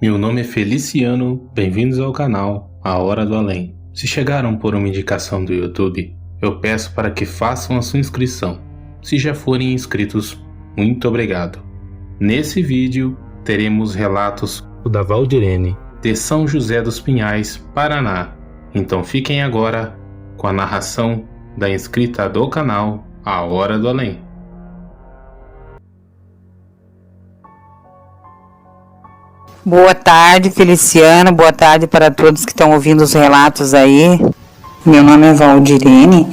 Meu nome é Feliciano, bem-vindos ao canal A Hora do Além. Se chegaram por uma indicação do YouTube, eu peço para que façam a sua inscrição. Se já forem inscritos, muito obrigado. Nesse vídeo, teremos relatos da Valdirene, de São José dos Pinhais, Paraná. Então fiquem agora com a narração da inscrita do canal A Hora do Além. Boa tarde, Feliciano. Boa tarde para todos que estão ouvindo os relatos aí. Meu nome é Valdirene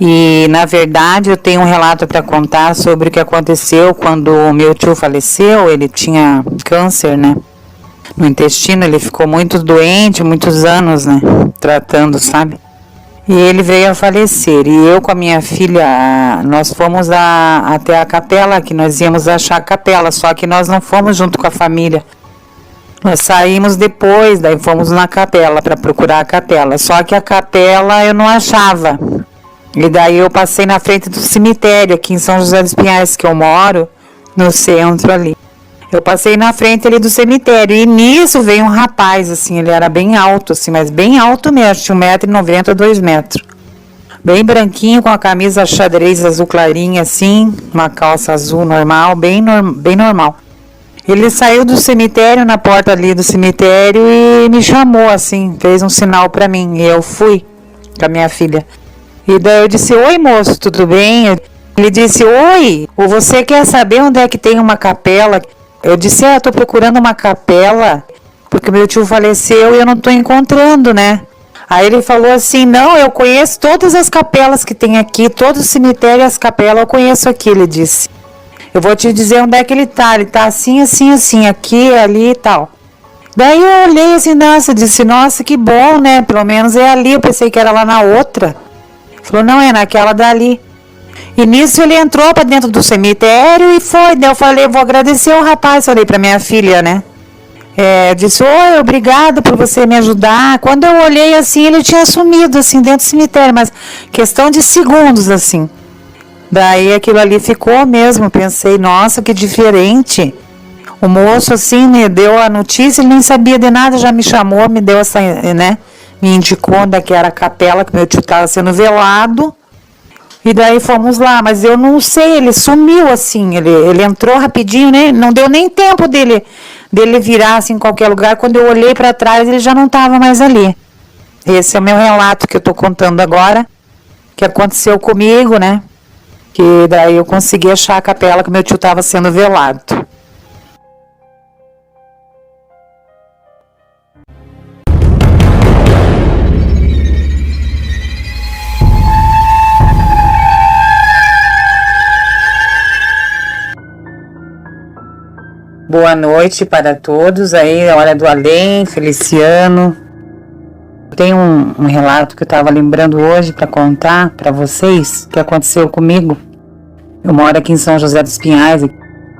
e, na verdade, eu tenho um relato para contar sobre o que aconteceu quando o meu tio faleceu. Ele tinha câncer, né? No intestino, ele ficou muito doente, muitos anos, né? Tratando, sabe? E ele veio a falecer. E eu com a minha filha, nós fomos até a capela, que nós íamos achar a capela, só que nós não fomos junto com a família. Nós saímos depois, daí fomos na capela para procurar a capela. Só que a capela eu não achava. E daí eu passei na frente do cemitério aqui em São José dos Pinhais, que eu moro, no centro ali. Eu passei na frente ali do cemitério e nisso veio um rapaz, assim, ele era bem alto, assim, mas bem alto mesmo, tinha 1,90 m, 2 metros. Bem branquinho, com a camisa xadrez azul clarinha, assim, uma calça azul normal, bem normal. Ele saiu do cemitério, na porta ali do cemitério, e me chamou, assim, fez um sinal pra mim. E eu fui com a minha filha. E daí eu disse: oi, moço, tudo bem? Ele disse: oi, você quer saber onde é que tem uma capela? Eu disse: eu tô procurando uma capela, porque meu tio faleceu e eu não tô encontrando, né? Aí ele falou assim: não, eu conheço todas as capelas que tem aqui, todo o cemitério e as capelas eu conheço aqui, ele disse. Eu vou te dizer onde é que ele tá assim, assim, assim, aqui, ali e tal. Daí eu olhei assim, nossa, disse: nossa, que bom, né, pelo menos é ali, eu pensei que era lá na outra. Ele falou: não, é naquela dali. E nisso ele entrou pra dentro do cemitério e foi. Daí eu falei: vou agradecer o rapaz, falei pra minha filha, né. Disse: oi, obrigado por você me ajudar. Quando eu olhei assim, ele tinha sumido assim dentro do cemitério, mas questão de segundos assim. Daí aquilo ali ficou mesmo, pensei: nossa, que diferente. O moço assim me deu a notícia, ele nem sabia de nada, já me chamou, me deu essa, né, me indicou onde que era a capela que meu tio estava sendo velado. E daí fomos lá, mas eu não sei, ele sumiu assim, ele entrou rapidinho, né? Não deu nem tempo dele virar assim em qualquer lugar. Quando eu olhei para trás, ele já não estava mais ali. Esse é o meu relato que eu tô contando agora, que aconteceu comigo, né? Que daí eu consegui achar a capela que meu tio estava sendo velado. Boa noite para todos aí, Hora do Além, Feliciano. Tem um relato que eu estava lembrando hoje para contar para vocês, que aconteceu comigo. Eu moro aqui em São José dos Pinhais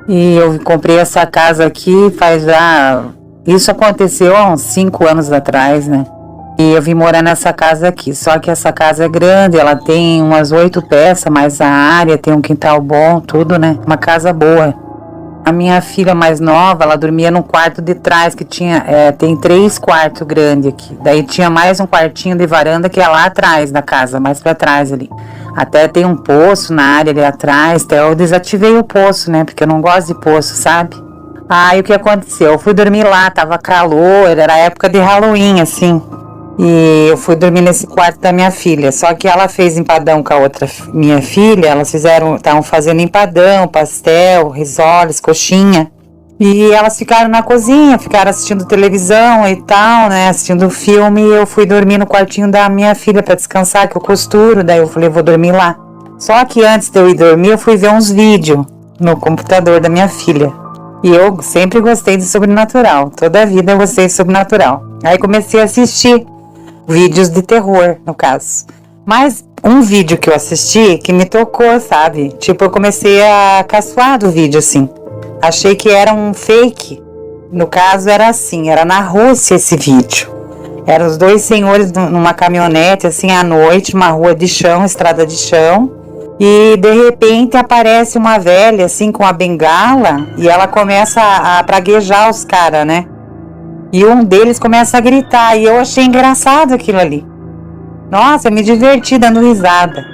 e eu comprei essa casa aqui faz já... Isso aconteceu há uns 5 anos atrás, né? E eu vim morar nessa casa aqui, só que essa casa é grande, ela tem umas 8 peças, mais a área, tem um quintal bom, tudo, né? Uma casa boa. A minha filha mais nova, ela dormia num quarto de trás, que tinha, tem 3 quartos grandes aqui. Daí tinha mais um quartinho de varanda que é lá atrás da casa, mais pra trás ali. Até tem um poço na área ali atrás, até eu desativei o poço, né, porque eu não gosto de poço, sabe? Aí o que aconteceu? Eu fui dormir lá, tava calor, era época de Halloween, assim. E eu fui dormir nesse quarto da minha filha. Só que ela fez empadão com a outra minha filha. Elas estavam fazendo empadão, pastel, risoles, coxinha. E elas ficaram na cozinha, ficaram assistindo televisão e tal, né? Assistindo filme. E eu fui dormir no quartinho da minha filha pra descansar, que eu costuro. Daí eu falei: vou dormir lá. Só que antes de eu ir dormir, eu fui ver uns vídeos no computador da minha filha. E eu sempre gostei de sobrenatural. Toda a vida eu gostei de sobrenatural. Aí comecei a assistir vídeos de terror, no caso. Mas um vídeo que eu assisti que me tocou, sabe? Tipo, eu comecei a caçoar do vídeo, assim. Achei que era um fake. No caso, era assim, era na Rússia esse vídeo. Eram os 2 senhores numa caminhonete, assim, à noite, uma rua de chão, estrada de chão. E, de repente, aparece uma velha, assim, com a bengala. E ela começa a praguejar os caras, né? E um deles começa a gritar, e eu achei engraçado aquilo ali. Nossa, eu me diverti dando risada.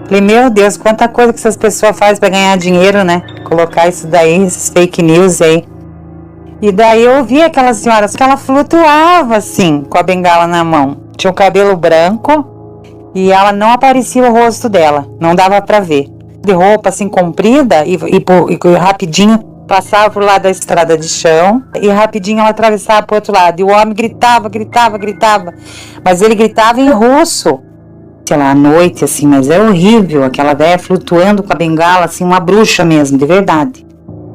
Falei, meu Deus, quanta coisa que essas pessoas fazem para ganhar dinheiro, né? Colocar isso daí, esses fake news aí. E daí eu vi aquela senhora, que ela flutuava assim, com a bengala na mão. Tinha o cabelo branco e ela não aparecia o rosto dela, não dava para ver. De roupa assim comprida e rapidinho passava por lado da estrada de chão e rapidinho ela atravessava pro outro lado. E o homem gritava. Mas ele gritava em russo. Sei lá, à noite, assim, mas é horrível. Aquela velha flutuando com a bengala, assim, uma bruxa mesmo, de verdade.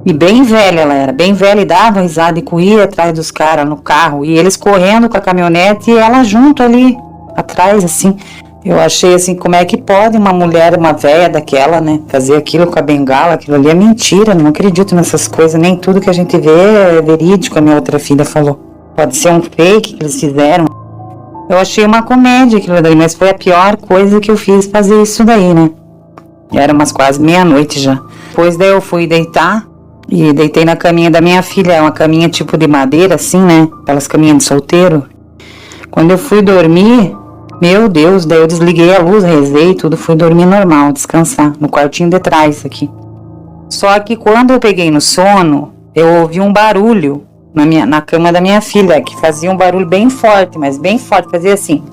E bem velha ela era, bem velha, e dava risada e corria atrás dos caras no carro. E eles correndo com a caminhonete e ela junto ali, atrás, assim. Eu achei assim, como é que pode uma mulher, uma velha daquela, né, fazer aquilo com a bengala? Aquilo ali é mentira, não acredito nessas coisas. Nem tudo que a gente vê é verídico, a minha outra filha falou. Pode ser um fake que eles fizeram. Eu achei uma comédia aquilo daí, mas foi a pior coisa que eu fiz fazer isso daí, né? Era umas quase meia-noite já. Depois daí eu fui deitar e deitei na caminha da minha filha. É uma caminha tipo de madeira, assim, né? Aquelas caminhas de solteiro. Quando eu fui dormir, meu Deus, daí eu desliguei a luz, rezei e tudo, fui dormir normal, descansar, no quartinho de trás aqui. Só que quando eu peguei no sono, eu ouvi um barulho na cama da minha filha, que fazia um barulho bem forte, mas bem forte, fazia assim.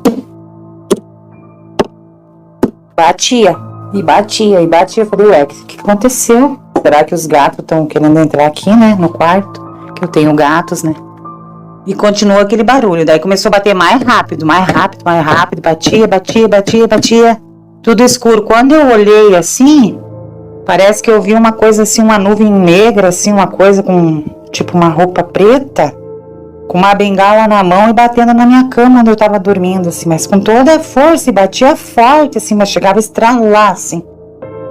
Batia. Eu falei, ué, o que aconteceu? Será que os gatos estão querendo entrar aqui, né, no quarto? Que eu tenho gatos, né? E continuou aquele barulho, daí começou a bater mais rápido, batia. Tudo escuro. Quando eu olhei assim, parece que eu vi uma coisa assim, uma nuvem negra, assim, uma coisa com, tipo, uma roupa preta, com uma bengala na mão e batendo na minha cama onde eu tava dormindo, assim, mas com toda a força, e batia forte, assim, mas chegava a estralar, assim.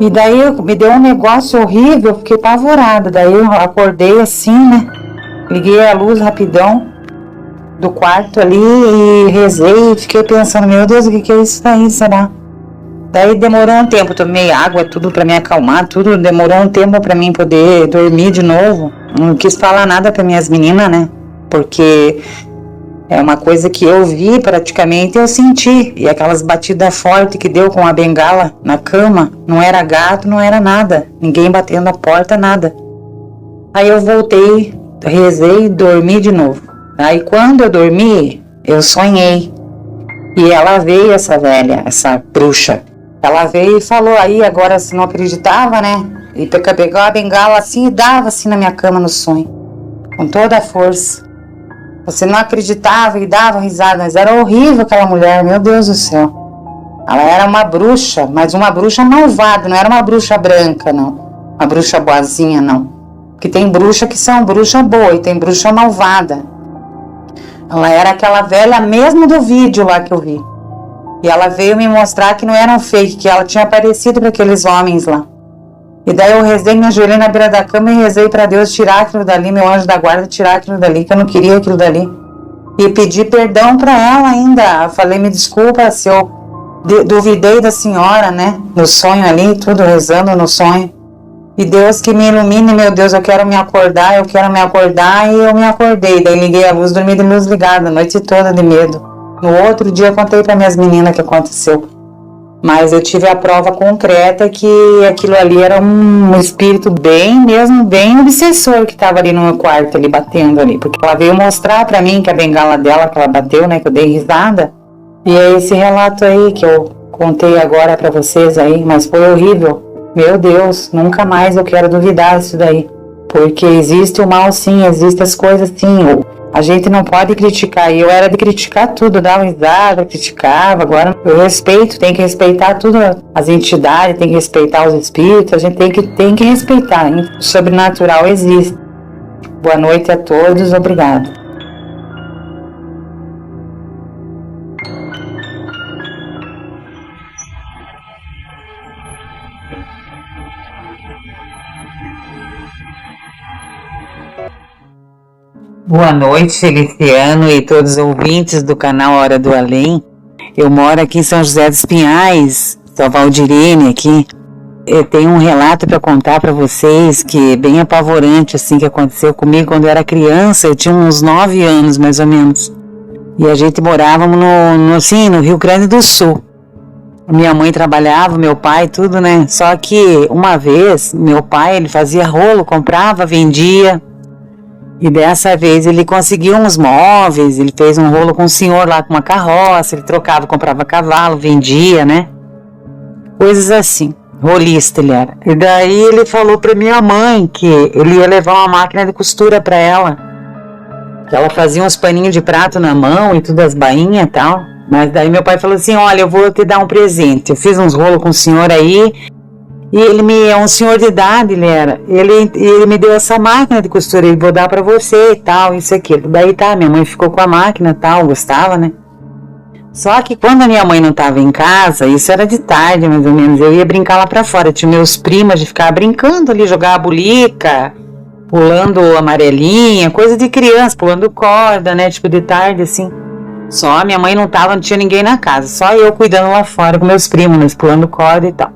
E daí me deu um negócio horrível, eu fiquei apavorada. Daí eu acordei assim, né, liguei a luz rapidão do quarto ali e rezei e fiquei pensando, meu Deus, o que é isso daí, será? Daí demorou um tempo, tomei água, tudo pra me acalmar, tudo, demorou um tempo pra mim poder dormir de novo. Não quis falar nada pra minhas meninas, né, porque é uma coisa que eu vi praticamente, eu senti, e aquelas batidas fortes que deu com a bengala na cama, não era gato, não era nada, ninguém batendo na porta, nada. Aí eu voltei, rezei e dormi de novo. Aí quando eu dormi, eu sonhei. E ela veio, essa velha, essa bruxa. Ela veio e falou aí, agora se não acreditava, né? E pegou a bengala assim e dava assim na minha cama no sonho. Com toda a força. Você não acreditava e dava risada, mas era horrível aquela mulher, meu Deus do céu. Ela era uma bruxa, mas uma bruxa malvada, não era uma bruxa branca, não. Uma bruxa boazinha, não. Porque tem bruxa que são bruxa boa e tem bruxa malvada. Ela era aquela velha mesmo do vídeo lá que eu vi. E ela veio me mostrar que não era um fake, que ela tinha aparecido para aqueles homens lá. E daí eu rezei, me ajoelhei na beira da cama e rezei para Deus tirar aquilo dali, meu anjo da guarda tirar aquilo dali, que eu não queria aquilo dali. E pedi perdão para ela ainda. Eu falei, me desculpa se eu duvidei da senhora, né? No sonho ali, tudo rezando no sonho. E Deus que me ilumine, meu Deus, eu quero me acordar, e eu me acordei. Daí liguei a luz, dormi de luz ligada, a noite toda de medo. No outro dia eu contei para minhas meninas o que aconteceu. Mas eu tive a prova concreta que aquilo ali era um espírito bem obsessor que estava ali no meu quarto, ali batendo ali. Porque ela veio mostrar para mim que a bengala dela, que ela bateu, né, que eu dei risada. E é esse relato aí que eu contei agora para vocês aí, mas foi horrível. Meu Deus, nunca mais eu quero duvidar disso daí. Porque existe o mal sim, existem as coisas sim. A gente não pode criticar. E eu era de criticar tudo, dava risada, criticava. Agora eu respeito, tem que respeitar tudo. As entidades, tem que respeitar os espíritos. A gente tem que respeitar. O sobrenatural existe. Boa noite a todos, obrigado. Boa noite, Feliciano e todos os ouvintes do canal Hora do Além. Eu moro aqui em São José dos Pinhais, sou a Valdirene aqui. Eu tenho um relato para contar para vocês que é bem apavorante, assim, que aconteceu comigo quando eu era criança. Eu tinha uns 9 anos, mais ou menos. E a gente morava no Rio Grande do Sul. Minha mãe trabalhava, meu pai, tudo, né? Só que uma vez, meu pai, ele fazia rolo, comprava, vendia. E dessa vez ele conseguiu uns móveis, ele fez um rolo com um senhor lá com uma carroça, ele trocava, comprava cavalo, vendia, né? Coisas assim. Rolista ele era. E daí ele falou pra minha mãe que ele ia levar uma máquina de costura pra ela. Que ela fazia uns paninhos de prato na mão e tudo, as bainhas e tal. Mas daí meu pai falou assim, olha, eu vou te dar um presente. Eu fiz uns rolos com o senhor aí. E ele é um senhor de idade, ele era. Ele me deu essa máquina de costura, ele vou dar pra você e tal, isso e aquilo. Daí tá, minha mãe ficou com a máquina e tal, gostava, né? Só que quando a minha mãe não estava em casa, isso era de tarde mais ou menos, eu ia brincar lá pra fora. Tinha meus primos de ficar brincando ali, jogar a bulica, pulando amarelinha, coisa de criança, pulando corda, né, tipo de tarde assim. Só a minha mãe não tava, não tinha ninguém na casa, só eu cuidando lá fora com meus primos, né, pulando corda e tal.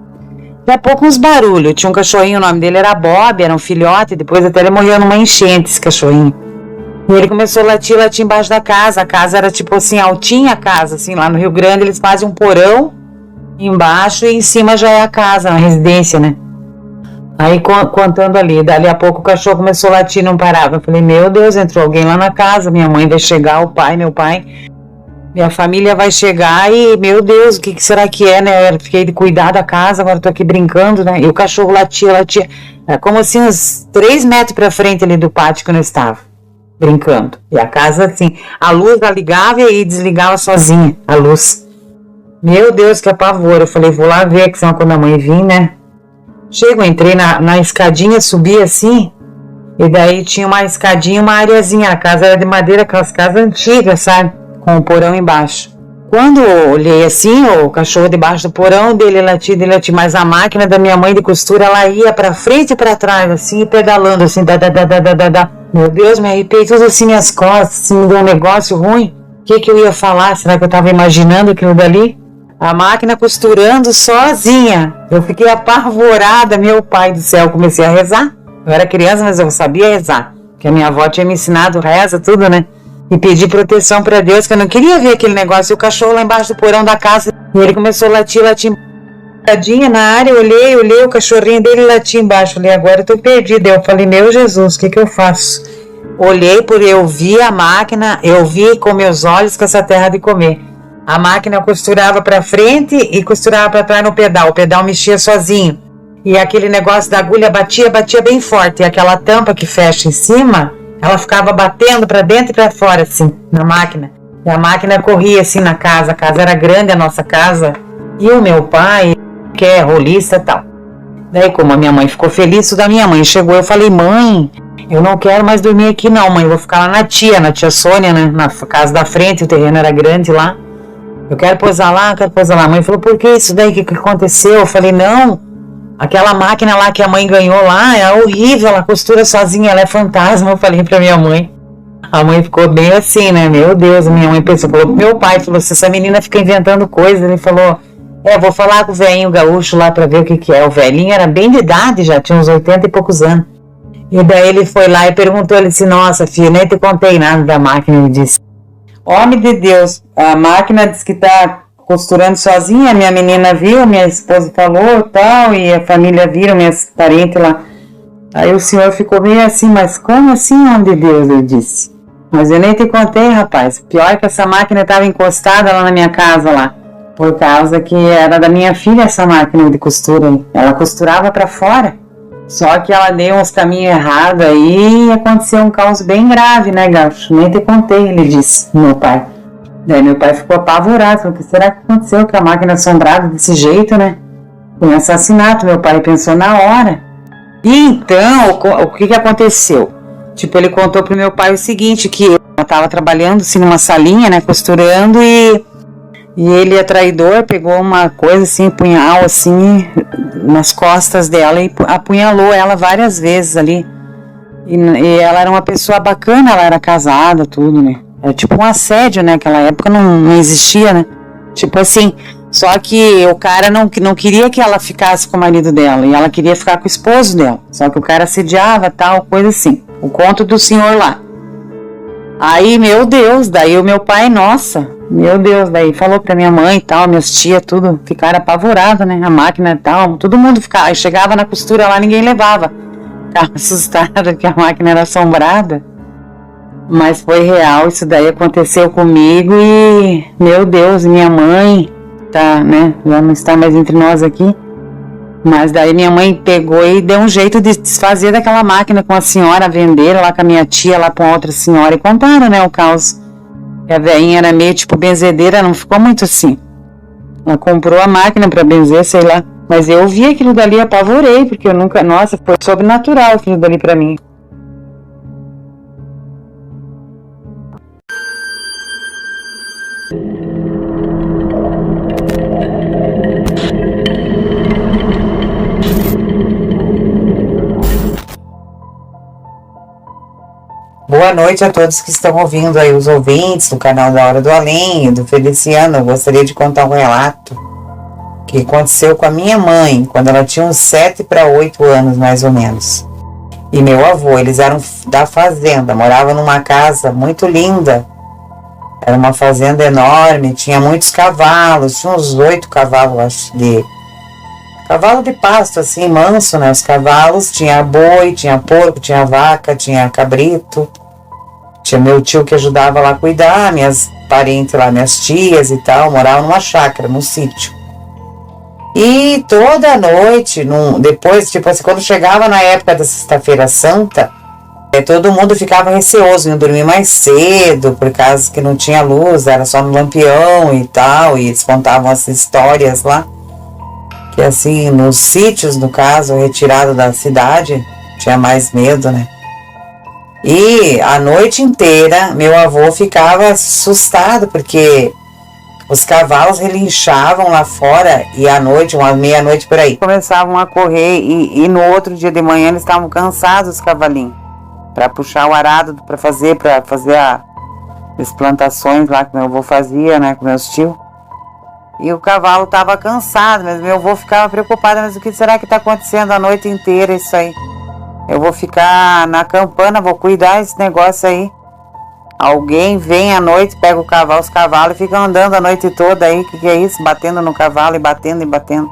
Daqui a pouco uns barulhos, tinha um cachorrinho, o nome dele era Bob, era um filhote, depois até ele morreu numa enchente, esse cachorrinho. E ele começou a latir embaixo da casa. A casa era tipo assim, altinha a casa, assim, lá no Rio Grande eles fazem um porão embaixo e em cima já é a casa, a residência, né? Aí contando ali, dali a pouco o cachorro começou a latir e não parava. Eu falei, meu Deus, entrou alguém lá na casa, minha mãe vai chegar, meu pai, minha família vai chegar e, meu Deus, o que será que é, né? Eu fiquei de cuidar da casa, agora tô aqui brincando, né? E o cachorro latia. Era como assim uns 3 metros pra frente ali do pátio que eu estava. Brincando. E a casa, assim, a luz ligava e desligava sozinha, a luz. Meu Deus, que apavoro. Eu falei, vou lá ver, que senão quando a mãe vir, né? Chego, entrei na escadinha, subi assim, e daí tinha uma escadinha, uma areazinha. A casa era de madeira, aquelas casas antigas, sabe? Com o porão embaixo. Quando eu olhei assim, o cachorro debaixo do porão, dele latia, mas a máquina da minha mãe de costura, ela ia pra frente e pra trás, assim, pedalando, assim, Meu Deus, me arrepiei tudo assim, minhas costas, assim, me deu um negócio ruim. O que eu ia falar? Será que eu tava imaginando aquilo dali? A máquina costurando sozinha. Eu fiquei apavorada, meu pai do céu, comecei a rezar. Eu era criança, mas eu sabia rezar, porque a minha avó tinha me ensinado reza, tudo, né? E pedi proteção pra Deus, que eu não queria ver aquele negócio. E o cachorro lá embaixo do porão da casa, e ele começou a latir. Na área, eu olhei o cachorrinho dele latir embaixo. Falei, agora eu tô perdida. Eu falei, meu Jesus, o que eu faço? Olhei eu vi a máquina, eu vi com meus olhos que essa terra de comer. A máquina costurava pra frente e costurava pra trás no pedal. O pedal mexia sozinho. E aquele negócio da agulha batia bem forte. E aquela tampa que fecha em cima, ela ficava batendo pra dentro e pra fora, assim, na máquina. E a máquina corria assim na casa. A casa era grande, a nossa casa. E o meu pai, que é rolista e tal. Daí, como a minha mãe ficou feliz, da minha mãe chegou, eu falei, mãe, eu não quero mais dormir aqui não, mãe, eu vou ficar lá na tia Sônia, né, na casa da frente, o terreno era grande lá. Eu quero pousar lá. A mãe falou, por que isso daí? O que aconteceu? Eu falei, não, aquela máquina lá que a mãe ganhou lá, é horrível, ela costura sozinha, ela é fantasma. Eu falei pra minha mãe. A mãe ficou bem assim, né, meu Deus, a minha mãe pensou, falou pro meu pai, falou, se essa menina fica inventando coisa, ele falou, vou falar com o velhinho gaúcho lá pra ver o que é. O velhinho era bem de idade já, tinha uns 80 e poucos anos. E daí ele foi lá e perguntou, ele disse, nossa filha, nem te contei nada da máquina. Ele disse, homem de Deus, a máquina diz que tá costurando sozinha, minha menina viu, minha esposa falou tal, e a família viram, minhas parentes lá. Aí o senhor ficou meio assim, mas como assim, homem de Deus? Ele disse, mas eu nem te contei, rapaz, pior que essa máquina estava encostada lá na minha casa lá. Por causa que era da minha filha essa máquina de costura. Ela costurava pra fora. Só que ela deu uns caminhos errados aí e aconteceu um caos bem grave, né, Gaúcho? Nem te contei, ele disse, meu pai. Daí meu pai ficou apavorado. Falou, o que será que aconteceu com a máquina assombrada desse jeito, né? Um assassinato, meu pai pensou na hora. E então, o que aconteceu? Tipo, ele contou pro meu pai o seguinte, que eu estava trabalhando assim numa salinha, né, costurando e ele é traidor, pegou uma coisa assim, punhal assim, nas costas dela e apunhalou ela várias vezes ali. E ela era uma pessoa bacana, ela era casada, tudo, né? É tipo um assédio, né? Naquela época não existia, né? Tipo assim, Só que o cara não queria que ela ficasse com o marido dela, e ela queria ficar com o esposo dela. Só que o cara assediava, tal, coisa assim. O conto do senhor lá. Aí, meu Deus, daí o meu pai, nossa, meu Deus, daí falou pra minha mãe e tal, minhas tias, tudo, ficaram apavoradas, né? A máquina e tal, todo mundo ficava, aí chegava na costura lá, ninguém levava. Ficava assustada que a máquina era assombrada. Mas foi real, isso daí aconteceu comigo e, meu Deus, minha mãe, tá, né, já não está mais entre nós aqui. Mas daí minha mãe pegou e deu um jeito de desfazer daquela máquina com a senhora, venderam lá com a minha tia, lá com outra senhora, e contaram, né, o caos. E a velhinha era meio tipo benzedeira, não ficou muito assim. Ela comprou a máquina pra benzer, sei lá. Mas eu vi aquilo dali e apavorei, porque eu nunca, nossa, foi sobrenatural aquilo dali pra mim. Boa noite a todos que estão ouvindo aí, os ouvintes do canal da Hora do Além, do Feliciano. Eu gostaria de contar um relato que aconteceu com a minha mãe, quando ela tinha uns 7 para 8 anos, mais ou menos. E meu avô, eles eram da fazenda, moravam numa casa muito linda. Era uma fazenda enorme, tinha muitos cavalos, tinha uns 8 cavalos, acho, cavalo de pasto, assim, manso, né? Os cavalos, tinha boi, tinha porco, tinha vaca, tinha cabrito. Tinha meu tio que ajudava lá a cuidar, minhas parentes lá, minhas tias e tal, moravam numa chácara, num sítio. E toda noite, depois, tipo assim, quando chegava na época da Sexta-feira Santa, todo mundo ficava receoso em dormir mais cedo, por causa que não tinha luz, era só no lampião e tal, e eles contavam as histórias lá. Que assim, nos sítios, no caso, retirado da cidade, tinha mais medo, né? E a noite inteira, meu avô ficava assustado, porque os cavalos relinchavam lá fora, e à noite, umas meia-noite por aí, começavam a correr, e no outro dia de manhã eles estavam cansados, os cavalinhos, para puxar o arado, para fazer as plantações lá que meu avô fazia, né, com meus tios. E o cavalo estava cansado, mas meu avô ficava preocupado, mas o que será que está acontecendo a noite inteira isso aí? Eu vou ficar na campana, vou cuidar desse negócio aí. Alguém vem à noite, pega os cavalos e fica andando a noite toda aí, que é isso? Batendo no cavalo e batendo e batendo.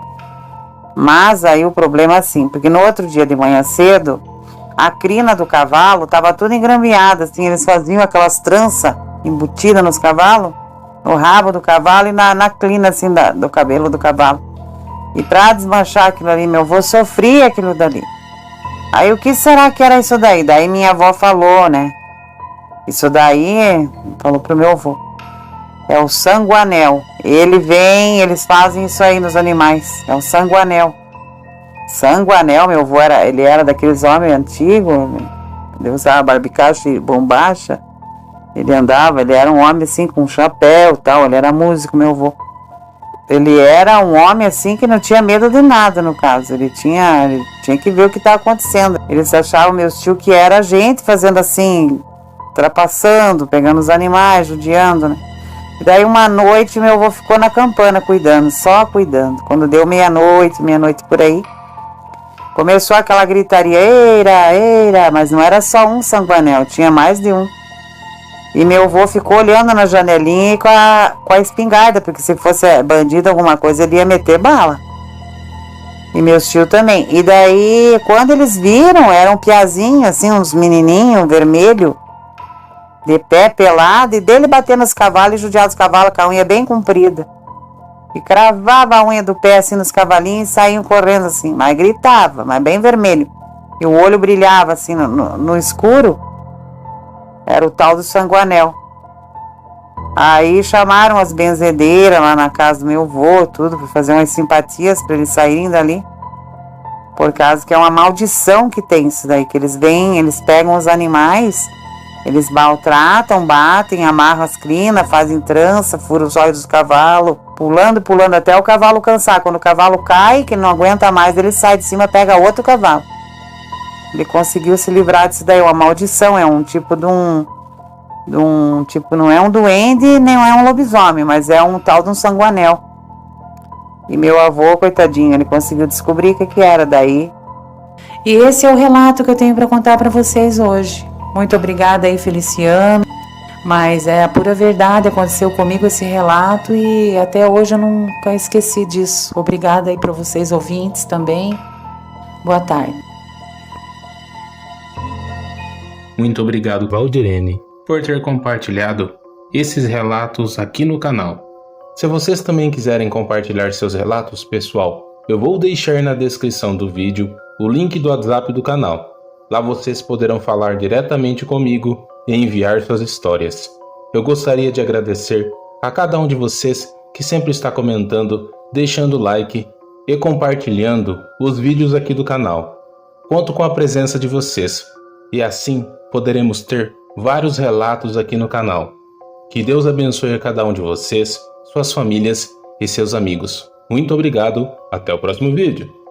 Mas aí o problema é assim, porque no outro dia de manhã cedo, a crina do cavalo estava toda engrambeada, assim, eles faziam aquelas tranças embutidas nos cavalos, no rabo do cavalo e na crina, assim, do cabelo do cavalo. E para desmanchar aquilo ali, meu avô sofria aquilo dali. Aí o que será que era isso daí? Daí minha avó falou, né? Isso daí, falou pro meu avô, é o sanguanel. Eles fazem isso aí nos animais, é o sanguanel. Sanguanel, meu avô ele era daqueles homens antigos, ele usava barbicacho e bombacha, ele era um homem assim com chapéu e tal, ele era músico, meu avô. Ele era um homem assim que não tinha medo de nada, no caso, ele tinha que ver o que estava acontecendo. Eles achavam, meus tios, que era a gente fazendo assim, trapaçando, pegando os animais, judiando, né? E daí uma noite meu avô ficou na campana cuidando, só cuidando. Quando deu meia-noite por aí, começou aquela gritaria, eira, eira, mas não era só um sanguanel, tinha mais de um. E meu avô ficou olhando na janelinha e com a espingarda, porque se fosse bandido alguma coisa, ele ia meter bala. E meus tios também. E daí, quando eles viram, era um piazinho, assim, uns menininhos vermelho, de pé pelado, e dele batendo nos cavalos e judiando os cavalos com a unha bem comprida. E cravava a unha do pé assim nos cavalinhos e saíam correndo assim, mas gritava, mas bem vermelho. E o olho brilhava assim no escuro. Era o tal do sanguanel. Aí chamaram as benzedeiras lá na casa do meu avô, tudo, para fazer umas simpatias para eles saírem dali. Por causa que é uma maldição que tem isso daí, que eles vêm, eles pegam os animais, eles maltratam, batem, amarram as crinas, fazem trança, furam os olhos dos cavalos, pulando até o cavalo cansar. Quando o cavalo cai, que não aguenta mais, ele sai de cima e pega outro cavalo. Ele conseguiu se livrar disso daí, uma maldição, é um tipo de um tipo, não é um duende, nem é um lobisomem, mas é um tal de um sanguanel. E meu avô, coitadinho, ele conseguiu descobrir o que era daí. E esse é o relato que eu tenho para contar para vocês hoje. Muito obrigada aí, Feliciano. Mas é a pura verdade, aconteceu comigo esse relato e até hoje eu nunca esqueci disso. Obrigada aí para vocês ouvintes também. Boa tarde. Muito obrigado, Valdirene, por ter compartilhado esses relatos aqui no canal. Se vocês também quiserem compartilhar seus relatos, pessoal, eu vou deixar na descrição do vídeo o link do WhatsApp do canal. Lá vocês poderão falar diretamente comigo e enviar suas histórias. Eu gostaria de agradecer a cada um de vocês que sempre está comentando, deixando like e compartilhando os vídeos aqui do canal. Conto com a presença de vocês e assim poderemos ter vários relatos aqui no canal. Que Deus abençoe a cada um de vocês, suas famílias e seus amigos. Muito obrigado, até o próximo vídeo.